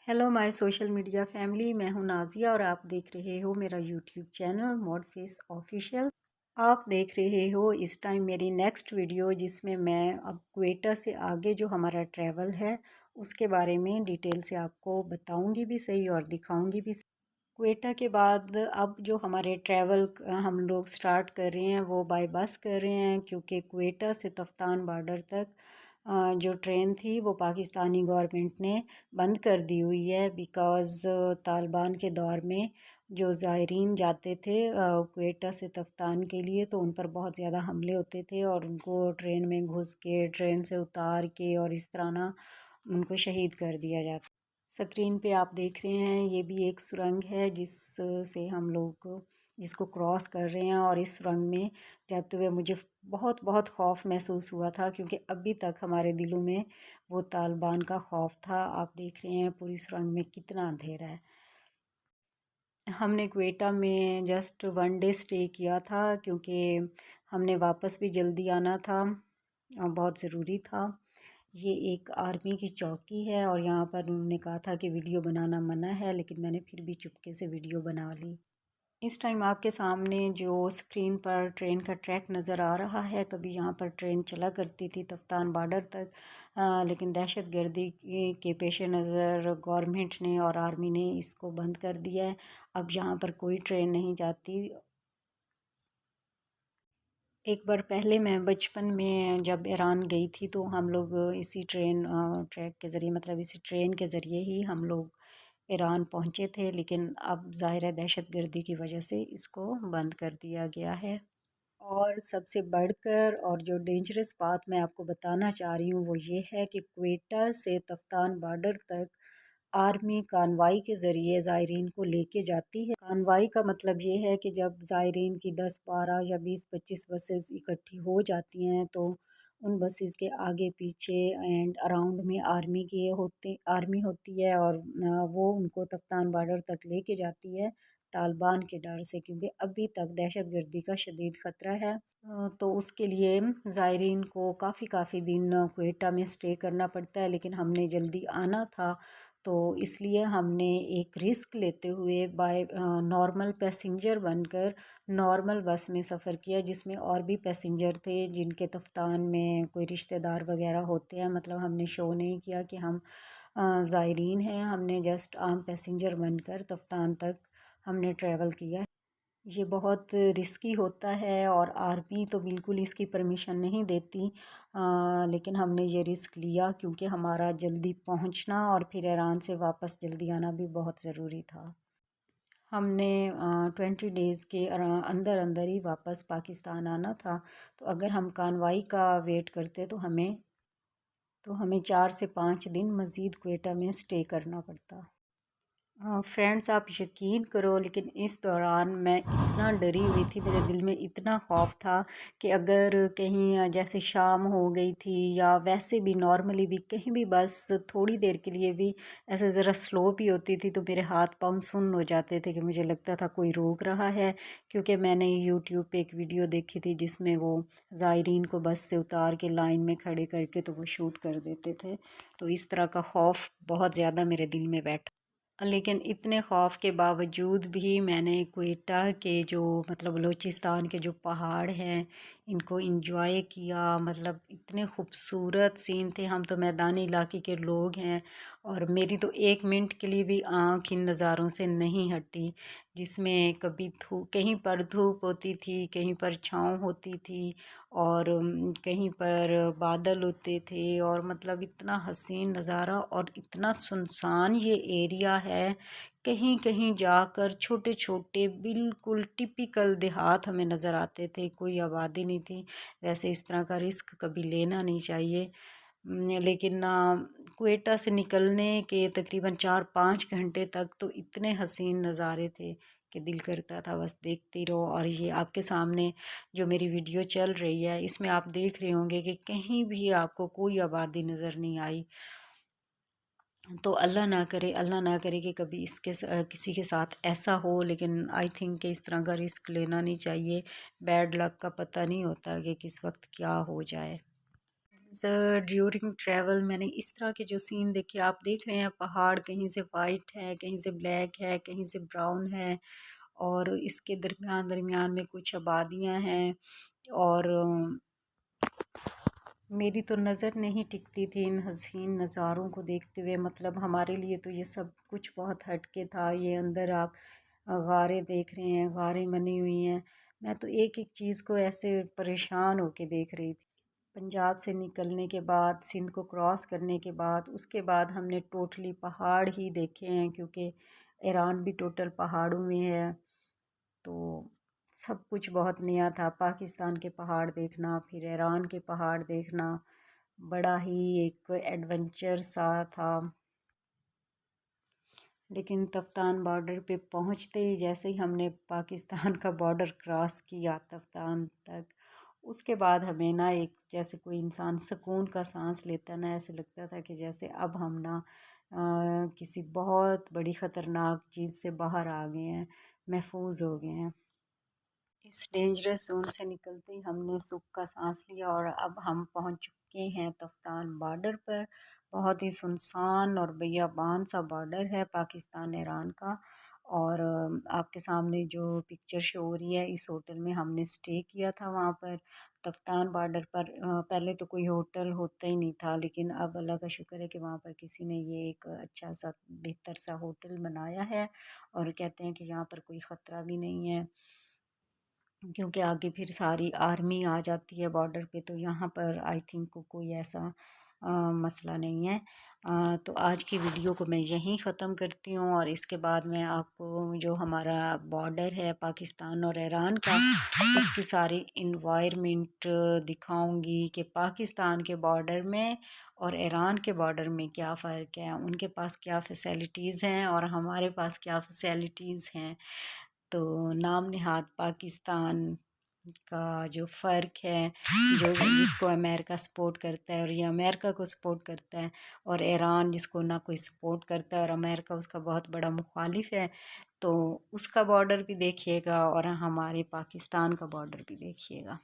Hello my social media family. मैं हूं नाज़िया और आप देख रहे हो मेरा YouTube channel mod face official. आप देख रहे हो इस टाइम मेरी नेक्स्ट वीडियो, जिसमें मैं अब क्वेटा से आगे जो हमारा ट्रैवल है उसके बारे में डिटेल से आपको बताऊंगी भी सही और दिखाऊंगी भी सही। क्वेटा के बाद अब जो हमारे ट्रैवल हम लोग स्टार्ट कर रहे हैं वो बाय बस कर रहे हैं, क्योंकि क्वेटा से तफ्तान बॉर्डर तक जो ट्रेन थी वो पाकिस्तानी गवर्नमेंट ने बंद कर दी हुई है। बिकॉज़ तालिबान के दौर में जो ज़ायरीन जाते थे क्वेटा से तफ्तान के लिए, तो उन पर बहुत ज़्यादा हमले होते थे और उनको ट्रेन में घुस के ट्रेन से उतार के और इस तरह ना उनको शहीद कर दिया जाता। स्क्रीन पे आप देख रहे हैं ये भी एक सुरंग है जिस से हम लोग इसको क्रॉस कर रहे हैं, और इस सुरंग में जाते हुए मुझे बहुत बहुत खौफ महसूस हुआ था, क्योंकि अभी तक हमारे दिलों में वो तालिबान का खौफ था। आप देख रहे हैं पूरी सुरंग में कितना अंधेरा है। हमने क्वेटा में जस्ट 1 डे स्टे किया था, क्योंकि हमने वापस भी जल्दी आना था और बहुत ज़रूरी था। ये एक आर्मी की चौकी है और यहाँ पर उन्होंने कहा था कि वीडियो बनाना मना है, लेकिन मैंने फिर भी चुपके से वीडियो बना ली। इस टाइम आपके सामने जो स्क्रीन पर ट्रेन का ट्रैक नज़र आ रहा है, कभी यहाँ पर ट्रेन चला करती थी तफ्तान बॉर्डर तक, लेकिन दहशत गर्दी के पेश नज़र गवर्नमेंट ने और आर्मी ने इसको बंद कर दिया है। अब यहाँ पर कोई ट्रेन नहीं जाती। एक बार पहले मैं बचपन में जब ईरान गई थी तो हम लोग इसी ट्रैक के ज़रिए, मतलब इसी ट्रेन के ज़रिए ही हम लोग ईरान पहुँचे थे, लेकिन अब ज़ाहिर है दहशत गर्दी की वजह से इसको बंद कर दिया गया है। और सबसे बढ़कर और जो डेंजरस बात मैं आपको बताना चाह रही हूँ वो ये है कि क्वेटा से तफ्तान बॉर्डर तक आर्मी कानवाई के ज़रिए ज़ायरीन को लेके जाती है। कानवाई का मतलब ये है कि जब ज़ायरीन की 10, 12 या 20, 25 बसेस इकट्ठी हो जाती हैं तो उन बसेस के आगे पीछे एंड अराउंड में आर्मी होती है, और वो उनको तफ्तान बॉर्डर तक लेके जाती है तालिबान के डर से, क्योंकि अभी तक दहशत गर्दी का शदीद ख़तरा है। तो उसके लिए ज़ायरीन को काफ़ी दिन क्वेटा में स्टे करना पड़ता है, लेकिन हमने जल्दी आना था तो इसलिए हमने एक रिस्क लेते हुए बाय नॉर्मल पैसेंजर बनकर नॉर्मल बस में सफ़र किया, जिसमें और भी पैसेंजर थे जिनके तफ्तान में कोई रिश्तेदार वगैरह होते हैं। मतलब हमने शो नहीं किया कि हम ज़ायरीन हैं, हमने जस्ट आम पैसेंजर बनकर तफ्तान तक हमने ट्रैवल किया। ये बहुत रिस्की होता है और आर्मी तो बिल्कुल इसकी परमिशन नहीं देती, लेकिन हमने ये रिस्क लिया क्योंकि हमारा जल्दी पहुंचना और फिर ईरान से वापस जल्दी आना भी बहुत ज़रूरी था। हमने 20 डेज़ के अंदर अंदर ही वापस पाकिस्तान आना था, तो अगर हम कानवाई का वेट करते तो हमें 4 से 5 दिन मज़ीद क्वेटा में स्टे करना पड़ता। फ्रेंड्स, आप यकीन करो लेकिन इस दौरान मैं इतना डरी हुई थी, मेरे दिल में इतना खौफ था कि अगर कहीं जैसे शाम हो गई थी या वैसे भी नॉर्मली भी कहीं भी बस थोड़ी देर के लिए भी ऐसे ज़रा स्लो भी होती थी तो मेरे हाथ पाँव सुन्न हो जाते थे, कि मुझे लगता था कोई रोक रहा है। क्योंकि मैंने यूट्यूब पे एक वीडियो देखी थी जिसमें वो ज़ायरीन को बस से उतार के लाइन में खड़े करके तो वो शूट कर देते थे। तो इस तरह का खौफ बहुत ज़्यादा मेरे दिल में बैठा। लेकिन इतने खौफ के बावजूद भी मैंने क्वेटा के जो मतलब बलूचिस्तान के जो पहाड़ हैं इनको एंजॉय किया। मतलब इतने खूबसूरत सीन थे। हम तो मैदानी इलाके के लोग हैं और मेरी तो 1 मिनट के लिए भी आँख इन नज़ारों से नहीं हटी, जिसमें कभी धूप, कहीं पर धूप होती थी, कहीं पर छाँव होती थी, और कहीं पर बादल होते थे, और मतलब इतना हसीन नज़ारा और इतना सुनसान ये एरिया है। कहीं कहीं जाकर छोटे छोटे बिल्कुल टिपिकल देहात हमें नज़र आते थे, कोई आबादी नहीं थी। वैसे इस तरह का रिस्क कभी लेना नहीं चाहिए। लेकिन क्वेटा से निकलने के तकरीबन 4-5 घंटे तक तो इतने हसीन नज़ारे थे कि दिल करता था बस देखती रहो। और ये आपके सामने जो मेरी वीडियो चल रही है इसमें आप देख रहे होंगे कि कहीं भी आपको कोई आबादी नज़र नहीं आई। तो अल्लाह ना करे कि कभी किसी के साथ ऐसा हो, लेकिन आई थिंक कि इस तरह का रिस्क लेना नहीं चाहिए। बैड लक का पता नहीं होता कि किस वक्त क्या हो जाए। ڈیورنگ ٹریول میں نے اس طرح کے جو سین دیکھے، آپ دیکھ رہے ہیں پہاڑ کہیں سے وائٹ ہے، کہیں سے بلیک ہے، کہیں سے براؤن ہے، اور اس کے درمیان درمیان میں کچھ آبادیاں ہیں، اور میری تو نظر نہیں ٹکتی تھی ان حسین نظاروں کو دیکھتے ہوئے۔ مطلب ہمارے لیے تو یہ سب کچھ بہت ہٹ کے تھا۔ یہ اندر آپ غاریں دیکھ رہے ہیں، غاریں بنی ہوئی ہیں، میں تو ایک ایک چیز کو ایسے پریشان ہو کے دیکھ رہی تھی۔ پنجاب سے نکلنے کے بعد، سندھ کو کراس کرنے کے بعد، اس کے بعد ہم نے ٹوٹلی پہاڑ ہی دیکھے ہیں، کیونکہ ایران بھی ٹوٹل پہاڑوں میں ہے، تو سب کچھ بہت نیا تھا۔ پاکستان کے پہاڑ دیکھنا، پھر ایران کے پہاڑ دیکھنا، بڑا ہی ایک ایڈونچر سا تھا۔ لیکن تفتان بارڈر پہ پہنچتے ہی، جیسے ہی ہم نے پاکستان کا بارڈر کراس کیا تفتان تک، اس کے بعد ہمیں نا ایک جیسے کوئی انسان سکون کا سانس لیتا نا، ایسے لگتا تھا کہ جیسے اب ہم نا کسی بہت بڑی خطرناک چیز سے باہر آ گئے ہیں، محفوظ ہو گئے ہیں۔ اس ڈینجرس زون سے نکلتے ہی ہم نے سکھ کا سانس لیا، اور اب ہم پہنچ چکے ہیں تفتان بارڈر پر۔ بہت ہی سنسان اور بیابان سا بارڈر ہے پاکستان ایران کا، اور آپ کے سامنے جو پکچر شو ہو رہی ہے، اس ہوٹل میں ہم نے سٹے کیا تھا وہاں پر تفتان بارڈر پر۔ پہلے تو کوئی ہوٹل ہوتا ہی نہیں تھا، لیکن اب اللہ کا شکر ہے کہ وہاں پر کسی نے یہ ایک اچھا سا بہتر سا ہوٹل بنایا ہے، اور کہتے ہیں کہ یہاں پر کوئی خطرہ بھی نہیں ہے، کیونکہ آگے پھر ساری آرمی آ جاتی ہے بارڈر پہ، تو یہاں پر آئی تھنک کوئی ایسا مسئلہ نہیں ہے۔ تو آج کی ویڈیو کو میں یہیں ختم کرتی ہوں، اور اس کے بعد میں آپ کو جو ہمارا بارڈر ہے پاکستان اور ایران کا، اس کی ساری انوائرمنٹ دکھاؤں گی کہ پاکستان کے بارڈر میں اور ایران کے بارڈر میں کیا فرق ہے، ان کے پاس کیا فیسلٹیز ہیں اور ہمارے پاس کیا فیسلٹیز ہیں۔ تو نام نہاد پاکستان کا جو فرق ہے، جو جس کو امریکہ سپورٹ کرتا ہے اور یہ امریکہ کو سپورٹ کرتا ہے، اور ایران جس کو نہ کوئی سپورٹ کرتا ہے اور امریکہ اس کا بہت بڑا مخالف ہے، تو اس کا بارڈر بھی دیکھیے گا اور ہمارے پاکستان کا بارڈر بھی دیکھیے گا۔